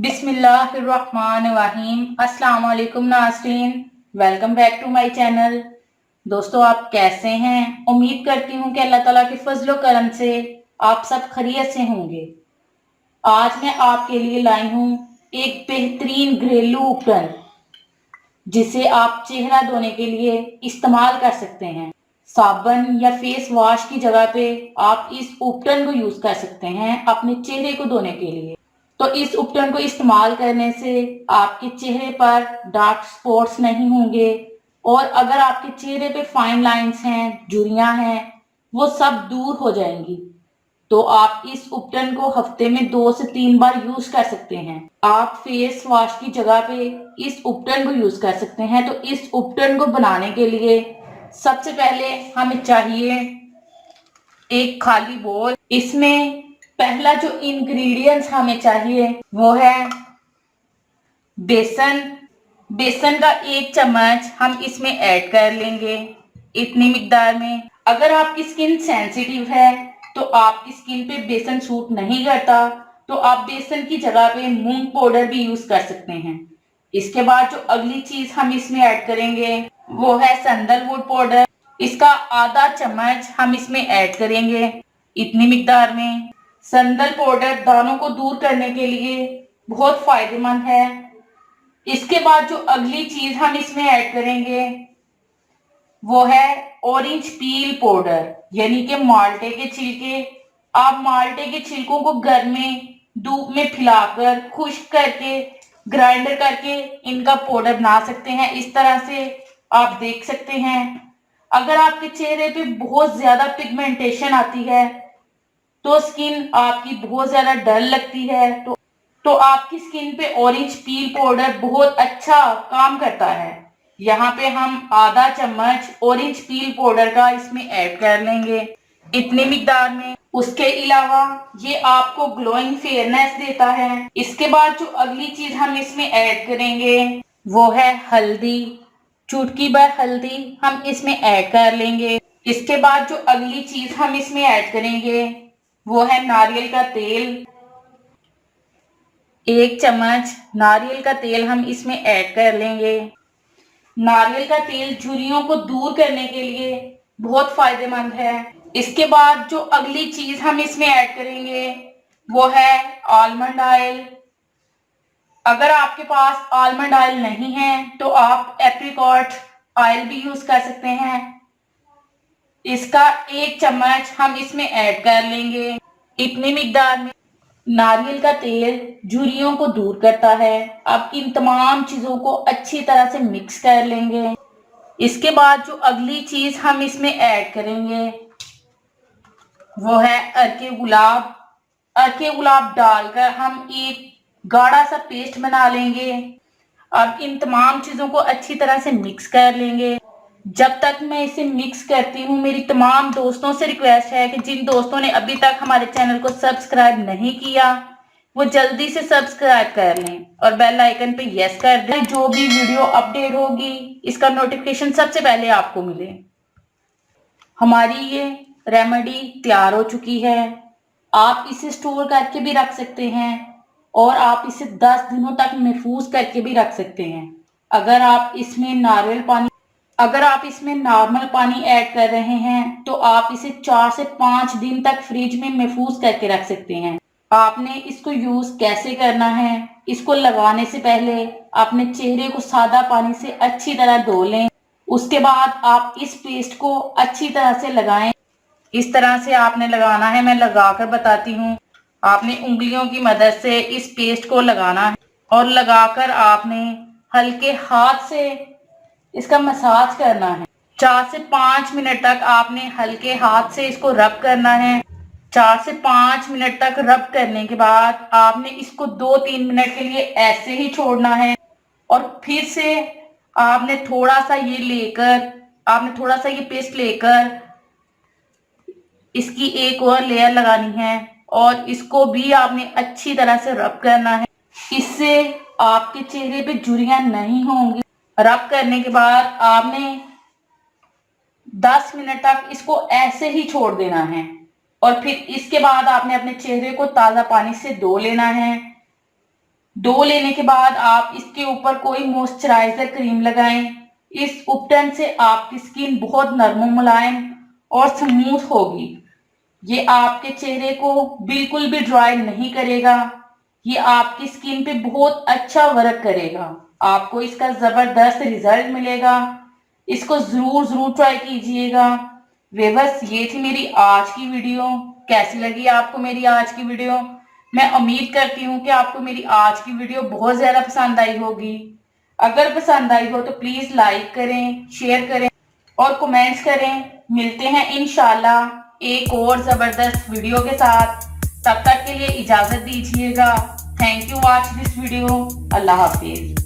बिस्मिल्लाहिर्रहमानिर्रहीम। अस्सलाम वालेकुम नाज़रीन, welcome back to my channel. दोस्तों, आप कैसे हैं? उम्मीद करती हूँ कि अल्लाह ताला के फजलो करम से आप सब खैरियत से होंगे। आज मैं आपके लिए लाई हूँ एक बेहतरीन घरेलू उपकरण जिसे आप चेहरा धोने के लिए इस्तेमाल कर सकते हैं। साबुन या फेस वॉश की जगह पे आप इस उपकरण को यूज कर सकते हैं अपने चेहरे को धोने के लिए। तो इस उपकरण को इस्तेमाल करने से आपके चेहरे पर डार्क स्पॉट्स नहीं होंगे और अगर आपके चेहरे पे फाइन लाइंस हैं, झुर्रियां हैं, वो सब दूर हो जाएंगी। तो आप इस उपकरण को हफ्ते में 2 से 3 बार यूज कर सकते हैं। आप फेस वॉश की जगह पे इस उपकरण को यूज कर सकते हैं। तो इस उपकरण को बनाने के लिए सबसे पहले हमें चाहिए एक खाली बोल। इसमें पहला जो इंग्रेडिएंट्स हमें चाहिए वो है बेसन। बेसन का 1 चम्मच हम इसमें ऐड कर लेंगे इतनी मिकदार में। अगर आपकी स्किन सेंसिटिव है तो आपकी स्किन पे बेसन सूट नहीं करता तो आप बेसन की जगह पे मूंग पाउडर भी यूज कर सकते हैं। इसके बाद जो अगली चीज हम इसमें ऐड करेंगे वो है सैंडलवुड पाउडर। इसका आधा चम्मच हम इसमें ऐड करेंगे इतनी मिकदार में। सैंडल पाउडर दानों को दूर करने के लिए बहुत फायदेमंद है। इसके बाद जो अगली चीज हम इसमें ऐड करेंगे वो है ऑरेंज पील पाउडर, यानी कि माल्टे के छिलके। आप माल्टे के छिलकों को घर में धूप में फैलाकर खुश्क करके ग्राइंडर करके इनका पाउडर बना सकते हैं। इस तरह से आप देख सकते हैं। अगर आपके चेहरे पे बहुत ज्यादा पिगमेंटेशन आती है तो स्किन आपकी बहुत ज्यादा डल लगती है तो आपकी स्किन पे ऑरेंज पील पाउडर बहुत अच्छा काम करता है। यहाँ पे हम आधा चम्मच ऑरेंज पील पाउडर का इसमें ऐड कर लेंगे इतनी मिकदार में। उसके अलावा ये आपको ग्लोइंग फेयरनेस देता है। इसके बाद जो अगली चीज हम इसमें ऐड करेंगे वो है हल्दी। चुटकी भर हल्दी हम इसमें ऐड कर लेंगे। इसके बाद जो अगली चीज हम इसमें ऐड करेंगे वो है नारियल का तेल। 1 चम्मच नारियल का तेल हम इसमें ऐड कर लेंगे। नारियल का तेल झुर्रियों को दूर करने के लिए बहुत फायदेमंद है। इसके बाद जो अगली चीज हम इसमें ऐड करेंगे वो है आलमंड ऑयल। अगर आपके पास आलमंड ऑयल नहीं है तो आप एप्रिकॉट ऑयल भी यूज कर सकते हैं। इसका 1 चम्मच हम इसमें ऐड कर लेंगे इतनी मिकदार में। नारियल का तेल झुर्रियों को दूर करता है। अब इन तमाम चीजों को अच्छी तरह से मिक्स कर लेंगे। इसके बाद जो अगली चीज हम इसमें ऐड करेंगे वो है अर्के गुलाब। अर्के गुलाब डालकर हम एक गाढ़ा सा पेस्ट बना लेंगे। अब इन तमाम चीजों को अच्छी तरह से मिक्स कर लेंगे। जब तक मैं इसे मिक्स करती हूँ मेरी तमाम दोस्तों से रिक्वेस्ट है कि जिन दोस्तों ने अभी तक हमारे चैनल को सब्सक्राइब नहीं किया वो जल्दी से सब्सक्राइब कर लें और बेल आइकन पे यस कर दें। जो भी वीडियो अपडेट होगी इसका नोटिफिकेशन सबसे पहले आपको मिले। हमारी ये रेमेडी तैयार हो चुकी है। आप इसे स्टोर करके भी रख सकते हैं और आप इसे 10 दिनों तक महफूज करके भी रख सकते हैं। अगर आप इसमें नॉर्मल पानी ऐड कर रहे हैं तो आप इसे 4 से 5 दिन तक फ्रिज में महफूज करके रख सकते हैं। आपने इसको यूज कैसे करना है, इसको लगाने से पहले अपने चेहरे को सादा पानी से अच्छी तरह धो लें। उसके बाद आप इस पेस्ट को अच्छी तरह से लगाएं। इस तरह से आपने लगाना है, मैं लगाकर बताती हूँ। आपने उंगलियों की मदद से इस पेस्ट को लगाना है और लगाकर आपने हल्के हाथ से इसका मसाज करना है। 4 से 5 मिनट तक आपने हल्के हाथ से इसको रब करना है। 4 से 5 मिनट तक रब करने के बाद आपने इसको 2-3 मिनट के लिए ऐसे ही छोड़ना है और फिर से आपने थोड़ा सा ये पेस्ट लेकर इसकी एक और लेयर लगानी है और इसको भी आपने अच्छी तरह से रब करना है। इससे आपके चेहरे पे झुर्रियां नहीं होंगी। रब करने के बाद आपने 10 मिनट तक इसको ऐसे ही छोड़ देना है और फिर इसके बाद आपने अपने चेहरे को ताज़ा पानी से धो लेना है। डो लेने के बाद आप इसके ऊपर कोई मॉइस्चराइजर क्रीम लगाएं। इस उपटन से आपकी स्किन बहुत नरम मुलायम और स्मूथ होगी। ये आपके चेहरे को बिल्कुल भी ड्राई नहीं करेगा। ये आपकी स्किन पे बहुत अच्छा वर्क करेगा। आपको इसका जबरदस्त रिजल्ट मिलेगा। इसको जरूर जरूर ट्राई कीजिएगा। व्यूअर्स, ये थी मेरी आज की वीडियो। कैसी लगी आपको मेरी आज की वीडियो? मैं उम्मीद करती हूँ कि आपको मेरी आज की वीडियो बहुत ज्यादा पसंद आई होगी। अगर पसंद आई हो तो प्लीज लाइक करें, शेयर करें और कमेंट्स करें। मिलते हैं इंशाल्लाह एक और जबरदस्त वीडियो के साथ। तब तक के लिए इजाजत दीजिएगा। Thank you watch this video. Allah Hafiz.